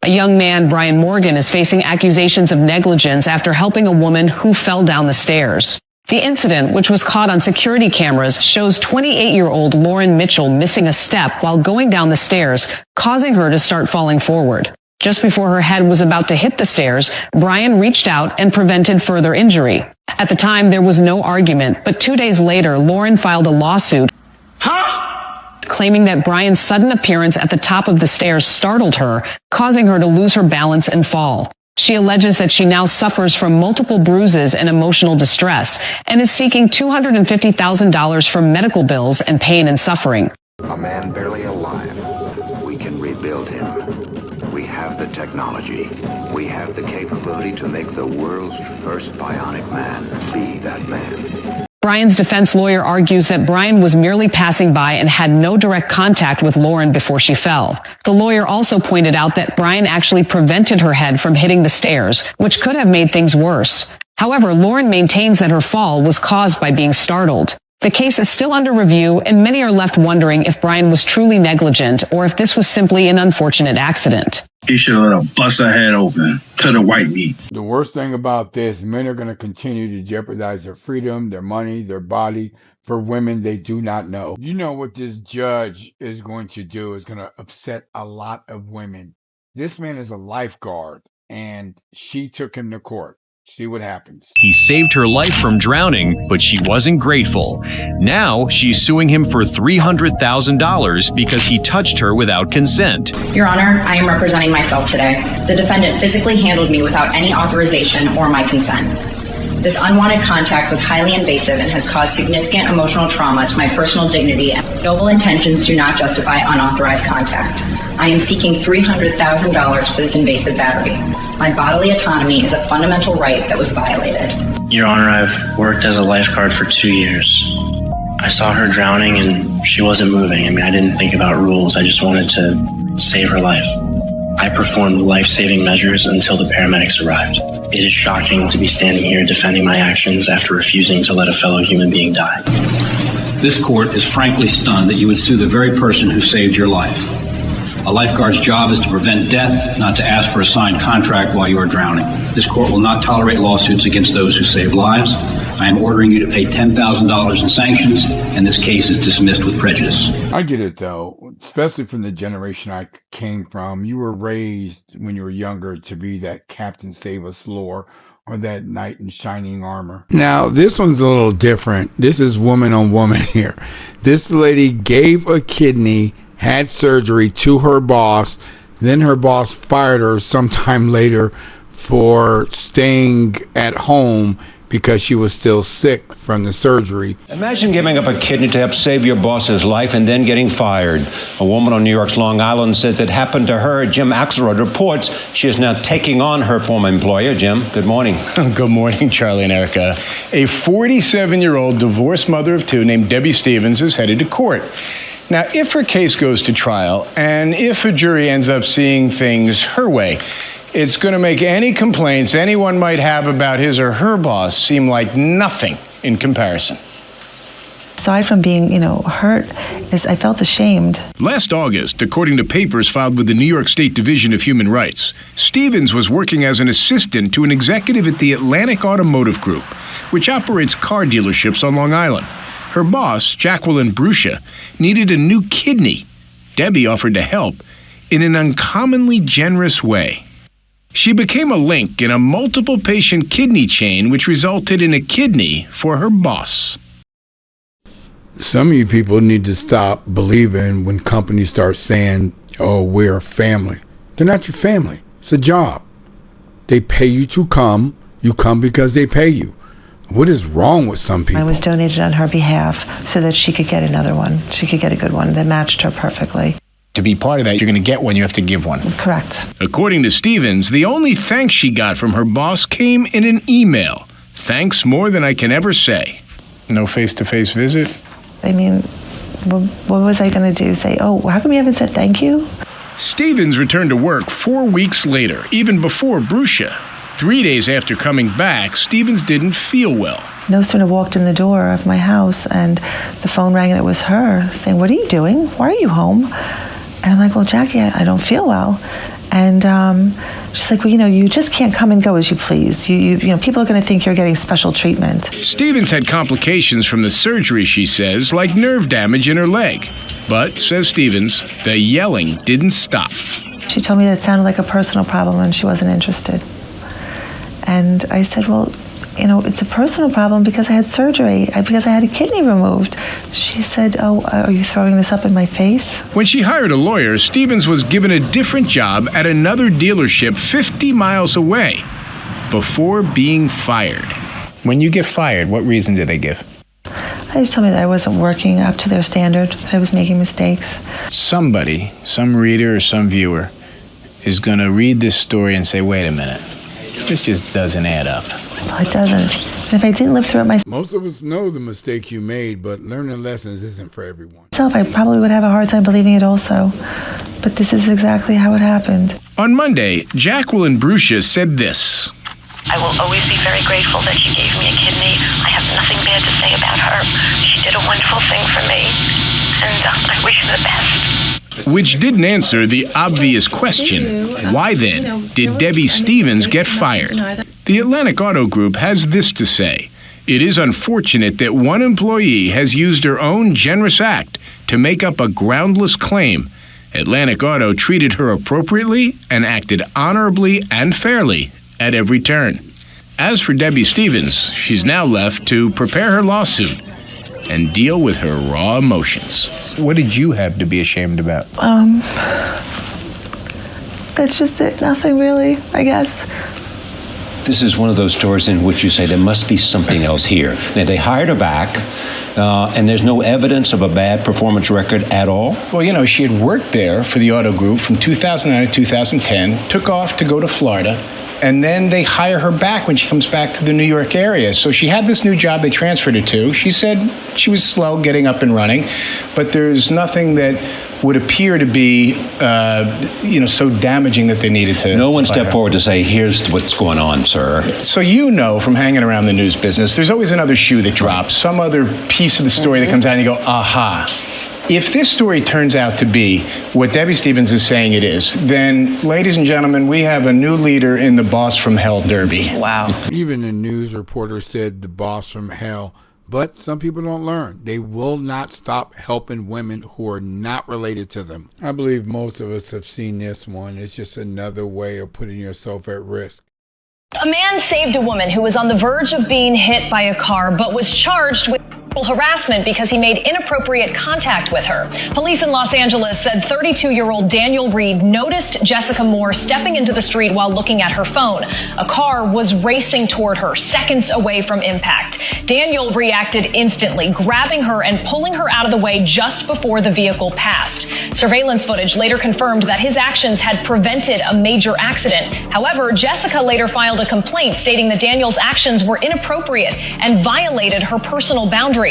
A young man, Brian Morgan, is facing accusations of negligence after helping a woman who fell down the stairs. The incident, which was caught on security cameras, shows 28-year-old Lauren Mitchell missing a step while going down the stairs, causing her to start falling forward. Just before her head was about to hit the stairs, Brian reached out and prevented further injury. At the time, there was no argument, but 2 days later, Lauren filed a lawsuit claiming that Brian's sudden appearance at the top of the stairs startled her, causing her to lose her balance and fall. She alleges that she now suffers from multiple bruises and emotional distress and is seeking $250,000 for medical bills and pain and suffering. A man barely alive. We can rebuild him. We have the technology. We have the capability to make the world's first bionic man be that man. Brian's defense lawyer argues that Brian was merely passing by and had no direct contact with Lauren before she fell. The lawyer also pointed out that Brian actually prevented her head from hitting the stairs, which could have made things worse. However, Lauren maintains that her fall was caused by being startled. The case is still under review, and many are left wondering if Brian was truly negligent or if this was simply an unfortunate accident. He should have bust her head open to the white meat. The worst thing about this, men are going to continue to jeopardize their freedom, their money, their body for women they do not know. You know what this judge is going to do is going to upset a lot of women. This man is a lifeguard, and she took him to court. See what happens. He saved her life from drowning, but she wasn't grateful. Now she's suing him for $300,000 because he touched her without consent. Your Honor, I am representing myself today. The defendant physically handled me without any authorization or my consent. This unwanted contact was highly invasive and has caused significant emotional trauma to my personal dignity. Noble intentions do not justify unauthorized contact. I am seeking $300,000 for this invasive battery. My bodily autonomy is a fundamental right that was violated. Your Honor, I've worked as a lifeguard for 2 years. I saw her drowning and she wasn't moving. I didn't think about rules. I just wanted to save her life. I performed life-saving measures until the paramedics arrived. It is shocking to be standing here defending my actions after refusing to let a fellow human being die. This court is frankly stunned that you would sue the very person who saved your life. A lifeguard's job is to prevent death, not to ask for a signed contract while you are drowning. This court will not tolerate lawsuits against those who save lives. I am ordering you to pay $10,000 in sanctions, and this case is dismissed with prejudice. I get it, though, especially from the generation I came from. You were raised when you were younger to be that Captain Save-Us lore or that knight in shining armor. Now, this one's a little different. This is woman on woman here. This lady gave a kidney, had surgery to her boss, then her boss fired her sometime later for staying at home because she was still sick from the surgery. Imagine giving up a kidney to help save your boss's life and then getting fired. A woman on New York's Long Island says it happened to her. Jim Axelrod reports she is now taking on her former employer. Jim, good morning. Good morning, Charlie and Erica. A 47-year-old divorced mother of two named Debbie Stevens is headed to court. Now, if her case goes to trial, and if a jury ends up seeing things her way, it's going to make any complaints anyone might have about his or her boss seem like nothing in comparison. Aside from being, hurt, I felt ashamed. Last August, according to papers filed with the New York State Division of Human Rights, Stevens was working as an assistant to an executive at the Atlantic Automotive Group, which operates car dealerships on Long Island. Her boss, Jacqueline Bruscia, needed a new kidney. Debbie offered to help in an uncommonly generous way. She became a link in a multiple patient kidney chain, which resulted in a kidney for her boss. Some of you people need to stop believing when companies start saying, oh, we're a family. They're not your family. It's a job. They pay you to come. You come because they pay you. What is wrong with some people? I was donated on her behalf so that she could get another one. She could get a good one that matched her perfectly. To be part of that, you're going to get one, you have to give one. Correct. According to Stevens, the only thanks she got from her boss came in an email. Thanks more than I can ever say. No face-to-face visit? What was I going to do? Say, oh, how come you haven't said thank you? Stevens returned to work 4 weeks later, even before Bruscia. 3 days after coming back, Stevens didn't feel well. No sooner walked in the door of my house and the phone rang and it was her saying, what are you doing? Why are you home? And I'm like, well, Jackie, I don't feel well. And she's like, well, you just can't come and go as you please. You know, people are going to think you're getting special treatment. Stevens had complications from the surgery, she says, like nerve damage in her leg. But, says Stevens, the yelling didn't stop. She told me that it sounded like a personal problem and she wasn't interested. And I said, well, it's a personal problem because I had surgery, because I had a kidney removed. She said, oh, are you throwing this up in my face? When she hired a lawyer, Stevens was given a different job at another dealership 50 miles away before being fired. When you get fired, what reason did they give? They just told me that I wasn't working up to their standard, that I was making mistakes. Somebody, some reader or some viewer, is going to read this story and say, wait a minute, this just doesn't add up. Well, it doesn't. And if I didn't live through it myself, Most of us know the mistake you made, but learning lessons isn't for everyone. I probably would have a hard time believing it also. But this is exactly how it happened. On Monday, Jacqueline Brucia said this. I will always be very grateful that she gave me a kidney. I have nothing bad to say about her. She did a wonderful thing for me, and I wish her the best. Which didn't answer the obvious question. Why then did Debbie Stevens get fired? The Atlantic Auto Group has this to say. It is unfortunate that one employee has used her own generous act to make up a groundless claim. Atlantic Auto treated her appropriately and acted honorably and fairly at every turn. As for Debbie Stevens, she's now left to prepare her lawsuit and deal with her raw emotions. What did you have to be ashamed about? That's just it. Nothing really, I guess. This is one of those stories in which you say there must be something else here. Now, they hired her back, and there's no evidence of a bad performance record at all? Well, she had worked there for the auto group from 2009 to 2010, took off to go to Florida, and then they hire her back when she comes back to the New York area. So she had this new job they transferred her to. She said she was slow getting up and running, but there's nothing that would appear to be, so damaging that they needed to. No one stepped forward to say, here's what's going on, sir. So from hanging around the news business, there's always another shoe that drops, some other piece of the story that comes out and you go, aha. If this story turns out to be what Debbie Stevens is saying it is, then, ladies and gentlemen, we have a new leader in the Boss from Hell Derby. Wow. Even the news reporter said the boss from hell. But some people don't learn. They will not stop helping women who are not related to them. I believe most of us have seen this one. It's just another way of putting yourself at risk. A man saved a woman who was on the verge of being hit by a car, but was charged with harassment because he made inappropriate contact with her. Police in Los Angeles said 32-year-old Daniel Reed noticed Jessica Moore stepping into the street while looking at her phone. A car was racing toward her seconds away from impact. Daniel reacted instantly, grabbing her and pulling her out of the way just before the vehicle passed. Surveillance footage later confirmed that his actions had prevented a major accident. However, Jessica later filed a complaint stating that Daniel's actions were inappropriate and violated her personal boundaries.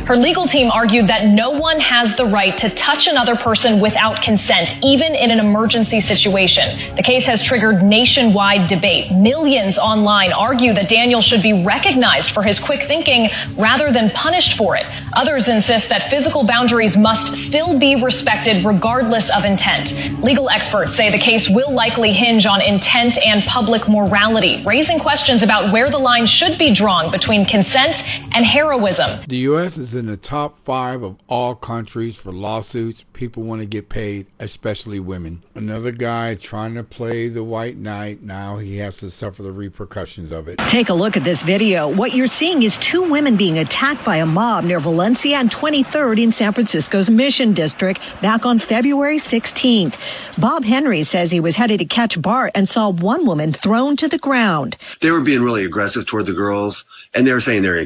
Her legal team argued that no one has the right to touch another person without consent, even in an emergency situation. The case has triggered nationwide debate. Millions online argue that Daniel should be recognized for his quick thinking rather than punished for it. Others insist that physical boundaries must still be respected regardless of intent. Legal experts say the case will likely hinge on intent and public morality, raising questions about where the line should be drawn between consent and heroism. The U.S. is in the top 5 of all countries for lawsuits. People want to get paid, especially women. Another guy trying to play the white knight. Now he has to suffer the repercussions of it. Take a look at this video. What you're seeing is 2 women being attacked by a mob near Valencia and 23rd in San Francisco's Mission District back on February 16th. Bob Henry says he was headed to catch Bart and saw one woman thrown to the ground. They were being really aggressive toward the girls, and they were saying they're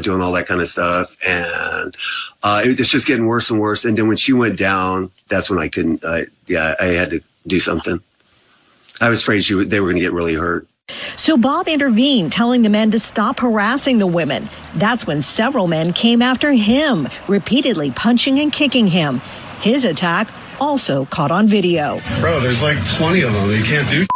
doing all that kind of stuff. And it's just getting worse and worse. And then when she went down, that's when I couldn't, I had to do something. I was afraid they were going to get really hurt. So Bob intervened, telling the men to stop harassing the women. That's when several men came after him, repeatedly punching and kicking him. His attack also caught on video. Bro, there's like 20 of them. You can't do.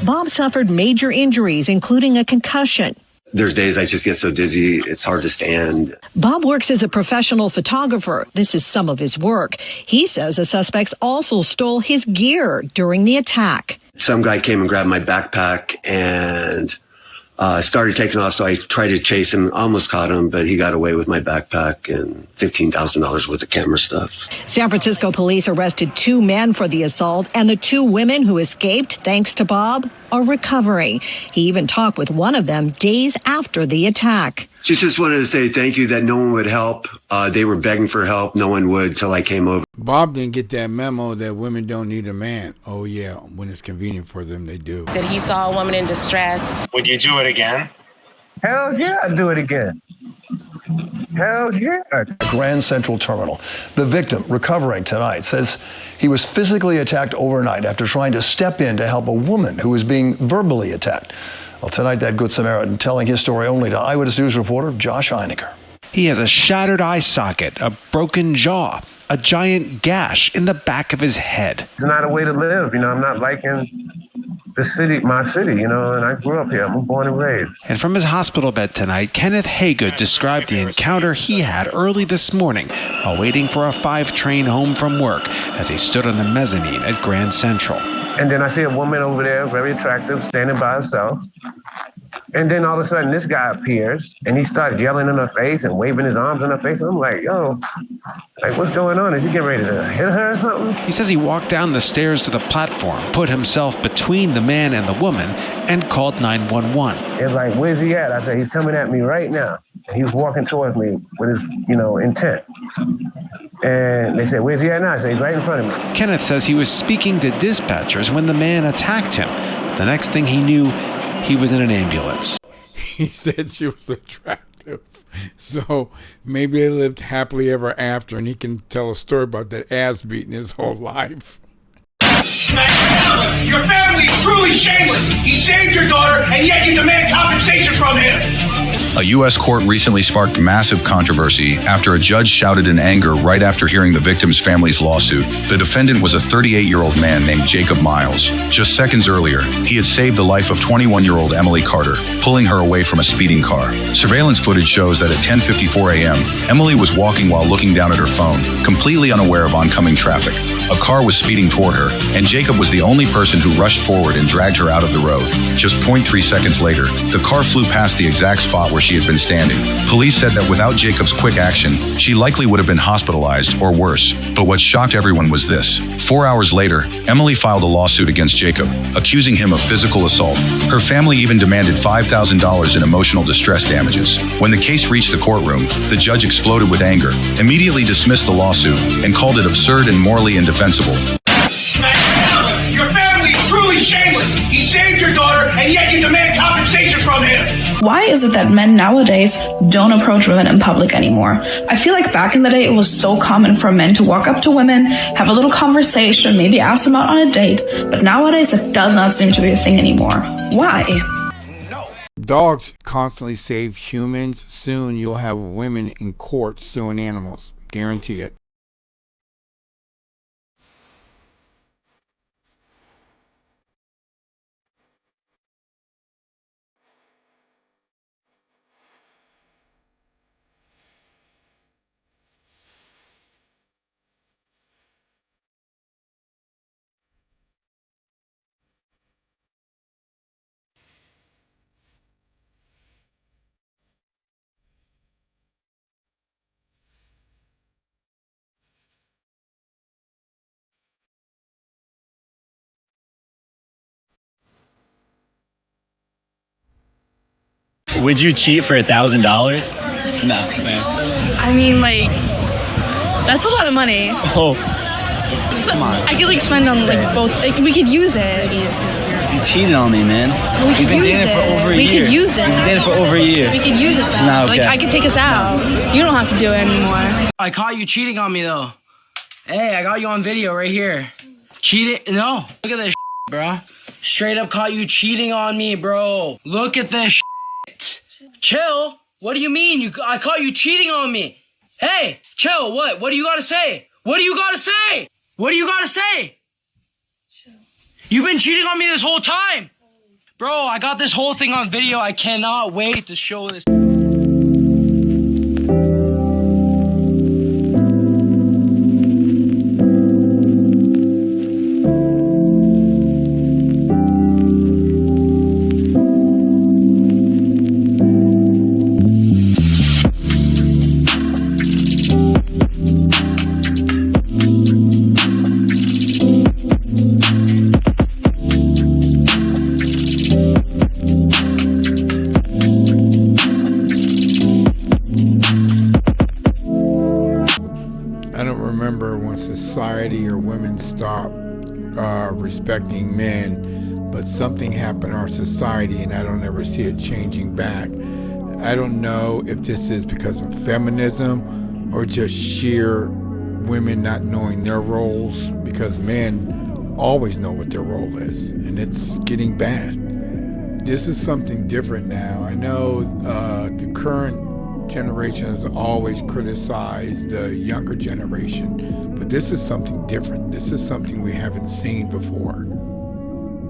Bob suffered major injuries, including a concussion. There's days I just get so dizzy, it's hard to stand. Bob works as a professional photographer. This is some of his work. He says the suspects also stole his gear during the attack. Some guy came and grabbed my backpack and started taking off, so I tried to chase him, almost caught him, but he got away with my backpack and $15,000 worth of camera stuff. San Francisco police arrested 2 men for the assault, and the 2 women who escaped, thanks to Bob, are recovering. He even talked with one of them days after the attack. She just wanted to say thank you that no one would help. They were begging for help. No one would till I came over. Bob didn't get that memo that women don't need a man. Oh, yeah, when it's convenient for them, they do. That he saw a woman in distress. Would you do it again? Hell yeah, I'd do it again. Hell yeah. Grand Central Terminal. The victim, recovering tonight, says he was physically attacked overnight after trying to step in to help a woman who was being verbally attacked. Well, tonight, that Good Samaritan telling his story only to Eyewitness News reporter Josh Einiger. He has a shattered eye socket, a broken jaw, a giant gash in the back of his head. It's not a way to live. I'm not liking the city, my city, and I grew up here. I'm born and raised. And from his hospital bed tonight, Kenneth Haygood described the encounter he had early this morning while waiting for a 5 train home from work as he stood on the mezzanine at Grand Central. And then I see a woman over there, very attractive, standing by herself. And then all of a sudden, this guy appears, and he started yelling in her face and waving his arms in her face. And I'm like, yo, what's going on? Is he getting ready to hit her or something? He says he walked down the stairs to the platform, put himself between the man and the woman, and called 911. It's like, where's he at? I said, he's coming at me right now. And he was walking towards me with his, intent. And they said, where's he at now? I said, he's right in front of me. Kenneth says he was speaking to dispatchers when the man attacked him. The next thing he knew, he was in an ambulance. He said she was attractive. So maybe they lived happily ever after, and he can tell a story about that ass beating his whole life. Your family is truly shameless. He saved your daughter, and yet you demand compensation from him. A U.S. court recently sparked massive controversy after a judge shouted in anger right after hearing the victim's family's lawsuit. The defendant was a 38-year-old man named Jacob Miles. Just seconds earlier, he had saved the life of 21-year-old Emily Carter, pulling her away from a speeding car. Surveillance footage shows that at 10:54 a.m., Emily was walking while looking down at her phone, completely unaware of oncoming traffic. A car was speeding toward her, and Jacob was the only person who rushed forward and dragged her out of the road. Just 0.3 seconds later, the car flew past the exact spot where she had been standing. Police said that without Jacob's quick action, she likely would have been hospitalized or worse. But what shocked everyone was this. 4 hours later, Emily filed a lawsuit against Jacob, accusing him of physical assault. Her family even demanded $5,000 in emotional distress damages. When the case reached the courtroom, the judge exploded with anger, immediately dismissed the lawsuit, and called it absurd and morally indefensible. Your family is truly shameless. He saved your daughter, and yet you demand compensation from him. Why is it that men nowadays don't approach women in public anymore? I feel like back in the day, it was so common for men to walk up to women, have a little conversation, maybe ask them out on a date. But nowadays, it does not seem to be a thing anymore. Why? Dogs constantly save humans. Soon you'll have women in court suing animals. Guarantee it. Would you cheat for $1,000? No, man. I mean, that's a lot of money. Oh, come on. I could spend on both. We could use it. You cheated on me, man. We could use it. For over a we year. could use it. We've been dating for over a year. We could use it. It's not okay. I could take us out. You don't have to do it anymore. I caught you cheating on me though. Hey, I got you on video right here. Cheating? No. Look at this bro. Straight up caught you cheating on me, bro. Look at this Chill. What do you mean? I caught you cheating on me. Hey, chill. What? What do you got to say? What do you got to say? What do you got to say? Chill. You've been cheating on me this whole time. Bro, I got this whole thing on video. I cannot wait to show this. I don't remember when society or women stopped respecting men, but something happened in our society and I don't ever see it changing back. I don't know if this is because of feminism or just sheer women not knowing their roles, because men always know what their role is and it's getting bad. This is something different now. I know the current generation has always criticized the younger generation, but this is something different. This is something we haven't seen before.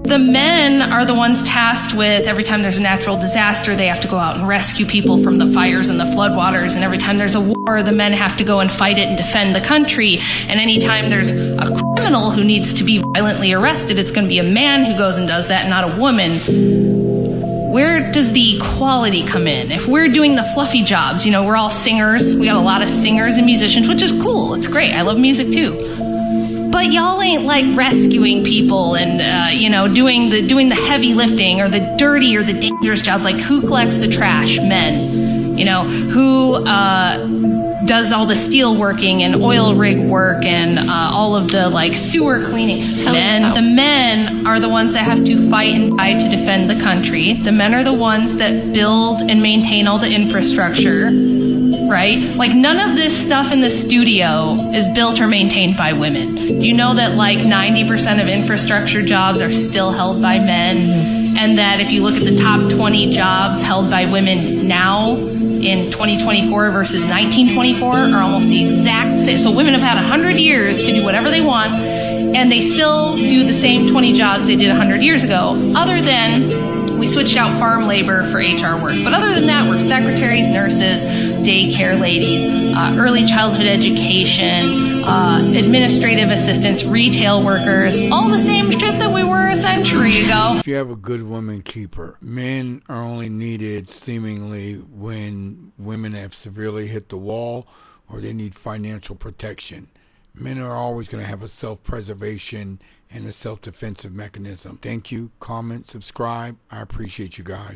The men are the ones tasked with, every time there's a natural disaster, they have to go out and rescue people from the fires and the floodwaters. And every time there's a war, the men have to go and fight it and defend the country. And anytime there's a criminal who needs to be violently arrested, it's going to be a man who goes and does that, not a woman. Where does the equality come in? If we're doing the fluffy jobs, we're all singers. We got a lot of singers and musicians, which is cool. It's great. I love music too. But y'all ain't like rescuing people and, doing the heavy lifting or the dirty or the dangerous jobs. Like who collects the trash? Men. Who does all the steel working and oil rig work and all of the sewer cleaning? And the men are the ones that have to fight and die to defend the country. The men are the ones that build and maintain all the infrastructure, right? None of this stuff in the studio is built or maintained by women. Do you know that 90% of infrastructure jobs are still held by men? And that if you look at the top 20 jobs held by women now in 2024 versus 1924 are almost the exact same. So women have had 100 years to do whatever they want, and they still do the same 20 jobs they did 100 years ago, other than we switched out farm labor for HR work. But other than that, we're secretaries, nurses, daycare ladies, early childhood education, administrative assistants, retail workers, all the same shit that we were a century ago. If you have a good woman keeper, men are only needed seemingly when women have severely hit the wall or they need financial protection. Men are always going to have a self-preservation and a self-defensive mechanism. Thank you. Comment, subscribe. I appreciate you guys.